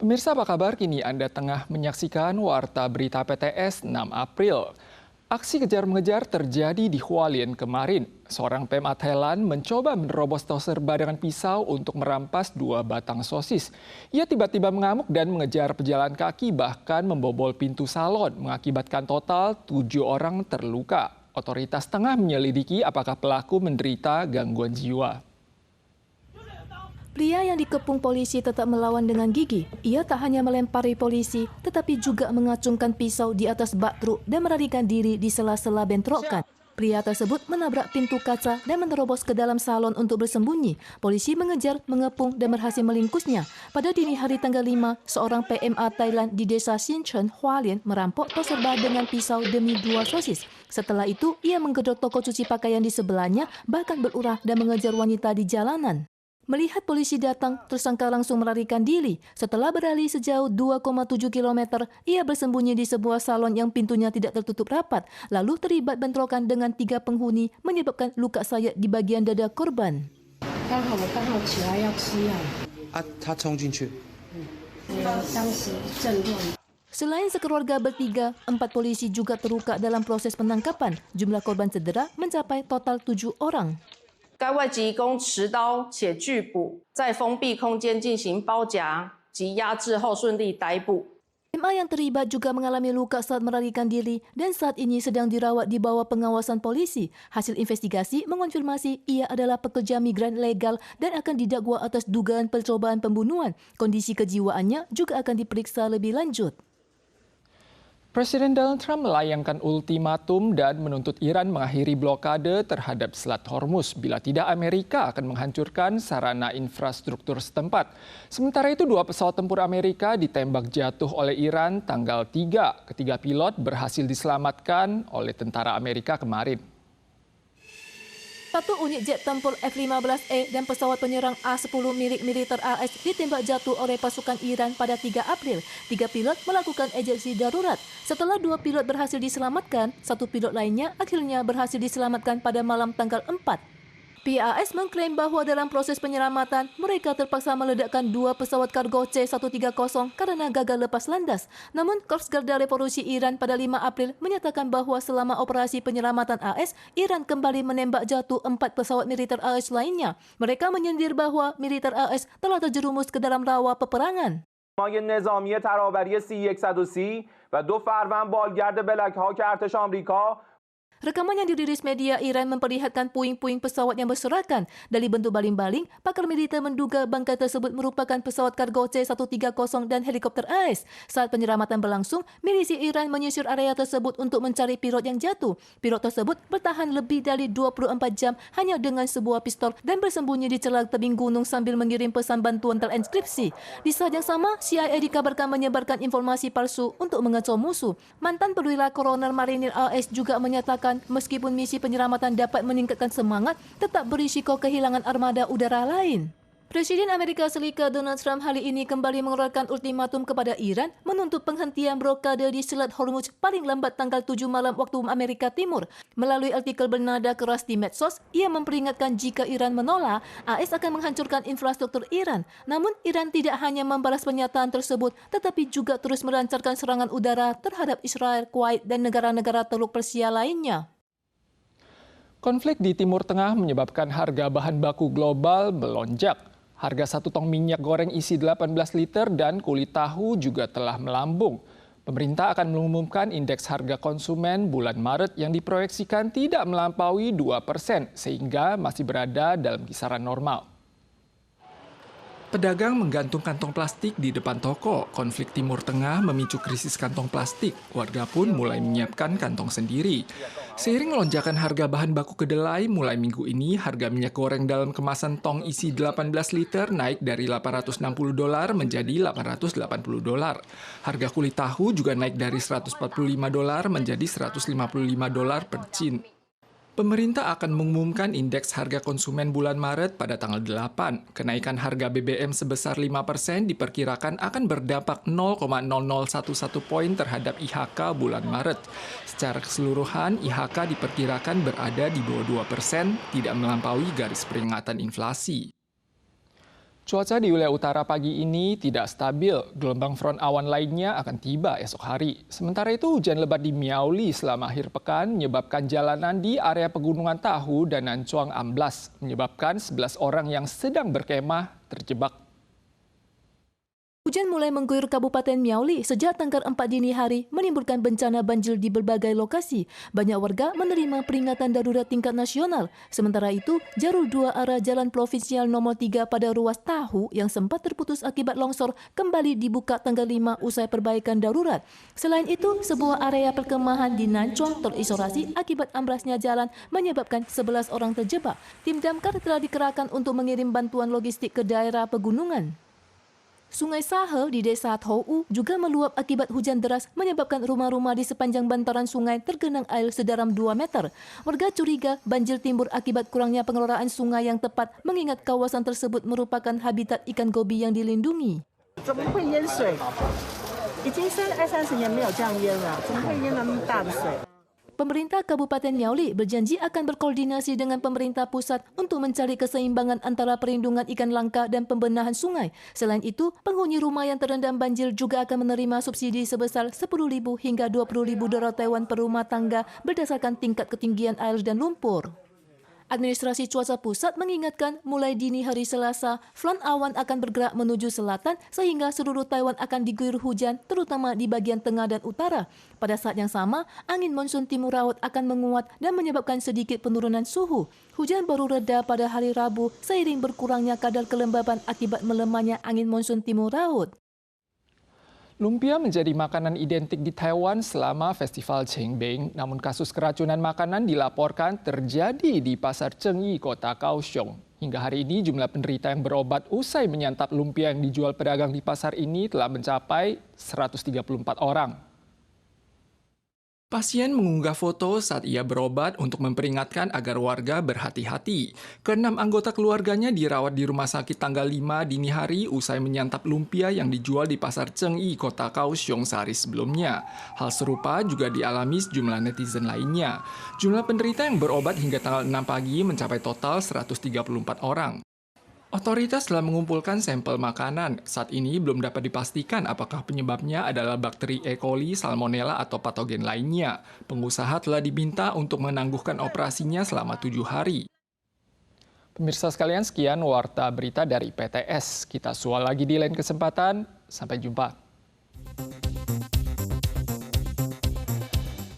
Pemirsa apa kabar? Kini Anda tengah menyaksikan Warta Berita PTS 6 April. Aksi kejar-mengejar terjadi di Hualien kemarin. Seorang PMA Thailand mencoba menerobos toser dengan pisau untuk merampas 2 batang sosis. Ia tiba-tiba mengamuk dan mengejar pejalan kaki bahkan membobol pintu salon, mengakibatkan total 7 orang terluka. Otoritas tengah menyelidiki apakah pelaku menderita gangguan jiwa. Pria yang dikepung polisi tetap melawan dengan gigih. Ia tak hanya melempari polisi, tetapi juga mengacungkan pisau di atas bak truk dan melarikan diri di sela-sela bentrokan. Pria tersebut menabrak pintu kaca dan menerobos ke dalam salon untuk bersembunyi. Polisi mengejar, mengepung, dan berhasil melingkusnya. Pada dini hari tanggal 5, seorang PMA Thailand di desa Sinchen, Hualien, merampok tos serba dengan pisau demi 2 sosis. Setelah itu, ia menggedor toko cuci pakaian di sebelahnya, bahkan berulah dan mengejar wanita di jalanan. Melihat polisi datang, tersangka langsung melarikan diri. Setelah berlari sejauh 2,7 km, ia bersembunyi di sebuah salon yang pintunya tidak tertutup rapat. Lalu terlibat bentrokan dengan 3 penghuni, menyebabkan luka sayat di bagian dada korban. Selain sekeluarga bertiga, 4 polisi juga terluka dalam proses penangkapan. Jumlah korban cedera mencapai total 7 orang. 该外籍供持刀且拒捕，在封闭空间进行包夹及压制后顺利逮捕。 PMA yang terlibat juga mengalami luka saat melarikan diri dan saat ini sedang dirawat di bawah pengawasan polisi. Hasil investigasi mengonfirmasi ia adalah pekerja migran legal dan akan didakwa atas dugaan percobaan pembunuhan. Kondisi kejiwaannya juga akan diperiksa lebih lanjut. Presiden Donald Trump melayangkan ultimatum dan menuntut Iran mengakhiri blokade terhadap Selat Hormuz. Bila tidak, Amerika akan menghancurkan sarana infrastruktur setempat. Sementara itu, 2 pesawat tempur Amerika ditembak jatuh oleh Iran tanggal 3. Ketiga pilot berhasil diselamatkan oleh tentara Amerika kemarin. 1 unit jet tempur F-15E dan pesawat penyerang A-10 milik militer AS ditembak jatuh oleh pasukan Iran pada 3 April. 3 pilot melakukan ejeksi darurat. Setelah 2 pilot berhasil diselamatkan, 1 pilot lainnya akhirnya berhasil diselamatkan pada malam tanggal 4. PAS mengklaim bahwa dalam proses penyelamatan, mereka terpaksa meledakkan 2 pesawat kargo C-130 karena gagal lepas landas. Namun, Korps Garda Revolusi Iran pada 5 April menyatakan bahwa selama operasi penyelamatan AS, Iran kembali menembak jatuh 4 pesawat militer AS lainnya. Mereka menyindir bahwa militer AS telah terjerumus ke dalam rawa peperangan. نظامی ترابری C-130 و 2 فروند بالگرد بلک‌ها که ارتش آمریکا. Rekaman yang dirilis media Iran memperlihatkan puing-puing pesawat yang berserakan. Dari bentuk baling-baling, pakar militer menduga bangkai tersebut merupakan pesawat kargo C-130 dan helikopter AS. Saat penyelamatan berlangsung, milisi Iran menyisir area tersebut untuk mencari pilot yang jatuh. Pilot tersebut bertahan lebih dari 24 jam hanya dengan sebuah pistol dan bersembunyi di celah tebing gunung sambil mengirim pesan bantuan terenskripsi. Di saat yang sama, CIA dikabarkan menyebarkan informasi palsu untuk mengecoh musuh. Mantan perwira Kolonel Marinir AS juga menyatakan meskipun misi penyelamatan dapat meningkatkan semangat, tetap berisiko kehilangan armada udara lain. Presiden Amerika Serikat Donald Trump hari ini kembali mengeluarkan ultimatum kepada Iran menuntut penghentian blokade di Selat Hormuz paling lambat tanggal 7 malam waktu Amerika Timur. Melalui artikel bernada keras di medsos, ia memperingatkan jika Iran menolak, AS akan menghancurkan infrastruktur Iran. Namun, Iran tidak hanya membalas pernyataan tersebut, tetapi juga terus melancarkan serangan udara terhadap Israel, Kuwait, dan negara-negara Teluk Persia lainnya. Konflik di Timur Tengah menyebabkan harga bahan baku global melonjak. Harga 1 tong minyak goreng isi 18 liter dan kulit tahu juga telah melambung. Pemerintah akan mengumumkan indeks harga konsumen bulan Maret yang diproyeksikan tidak melampaui 2%, sehingga masih berada dalam kisaran normal. Pedagang menggantung kantong plastik di depan toko. Konflik Timur Tengah memicu krisis kantong plastik. Warga pun mulai menyiapkan kantong sendiri. Seiring lonjakan harga bahan baku kedelai, mulai minggu ini harga minyak goreng dalam kemasan tong isi 18 liter naik dari $860 menjadi $880. Harga kulit tahu juga naik dari $145 menjadi $155 per cin. Pemerintah akan mengumumkan indeks harga konsumen bulan Maret pada tanggal 8. Kenaikan harga BBM sebesar 5% diperkirakan akan berdampak 0,0011 poin terhadap IHK bulan Maret. Secara keseluruhan, IHK diperkirakan berada di bawah 2%, tidak melampaui garis peringatan inflasi. Cuaca di wilayah utara pagi ini tidak stabil. Gelombang front awan lainnya akan tiba esok hari. Sementara itu, hujan lebat di Miauli selama akhir pekan menyebabkan jalanan di area pegunungan Tahu dan Nancuang amblas, menyebabkan 11 orang yang sedang berkemah terjebak. Hujan mulai mengguyur Kabupaten Miauli sejak tanggal 4 dini hari, menimbulkan bencana banjir di berbagai lokasi. Banyak warga menerima peringatan darurat tingkat nasional. Sementara itu, jalur 2 arah Jalan Provinsial nomor 3 pada ruas Tahu yang sempat terputus akibat longsor kembali dibuka tanggal 5 usai perbaikan darurat. Selain itu, sebuah area perkemahan di Nancuang terisolasi akibat amblasnya jalan menyebabkan 11 orang terjebak. Tim damkar telah dikerahkan untuk mengirim bantuan logistik ke daerah pegunungan. Sungai Sahe di Desa Thou juga meluap akibat hujan deras menyebabkan rumah-rumah di sepanjang bantaran sungai tergenang air sedalam 2 meter. Warga curiga banjir timbul akibat kurangnya pengelolaan sungai yang tepat mengingat kawasan tersebut merupakan habitat ikan gobi yang dilindungi. 怎么会淹水？已经20-30年没有这样淹了，怎么会淹那么大的水？ Pemerintah Kabupaten Miauli berjanji akan berkoordinasi dengan pemerintah pusat untuk mencari keseimbangan antara perlindungan ikan langka dan pembenahan sungai. Selain itu, penghuni rumah yang terendam banjir juga akan menerima subsidi sebesar RM10.000 hingga RM20.000 Taiwan per rumah tangga berdasarkan tingkat ketinggian air dan lumpur. Administrasi Cuaca Pusat mengingatkan mulai dini hari Selasa, front awan akan bergerak menuju selatan sehingga seluruh Taiwan akan diguyur hujan, terutama di bagian tengah dan utara. Pada saat yang sama, angin monsun timur laut akan menguat dan menyebabkan sedikit penurunan suhu. Hujan baru reda pada hari Rabu seiring berkurangnya kadar kelembaban akibat melemahnya angin monsun timur laut. Lumpia menjadi makanan identik di Taiwan selama Festival Qingming, namun kasus keracunan makanan dilaporkan terjadi di Pasar Chengyi, Kota Kaohsiung. Hingga hari ini jumlah penderita yang berobat usai menyantap lumpia yang dijual pedagang di pasar ini telah mencapai 134 orang. Pasien mengunggah foto saat ia berobat untuk memperingatkan agar warga berhati-hati. Keenam anggota keluarganya dirawat di rumah sakit tanggal 5 dini hari usai menyantap lumpia yang dijual di Pasar Chengyi, Kota Kaohsiung sehari sebelumnya. Hal serupa juga dialami sejumlah netizen lainnya. Jumlah penderita yang berobat hingga tanggal 6 pagi mencapai total 134 orang. Otoritas telah mengumpulkan sampel makanan. Saat ini belum dapat dipastikan apakah penyebabnya adalah bakteri E. coli, salmonella, atau patogen lainnya. Pengusaha telah diminta untuk menangguhkan operasinya selama 7 hari. Pemirsa sekalian, sekian Warta Berita dari PTS. Kita sual lagi di lain kesempatan. Sampai jumpa.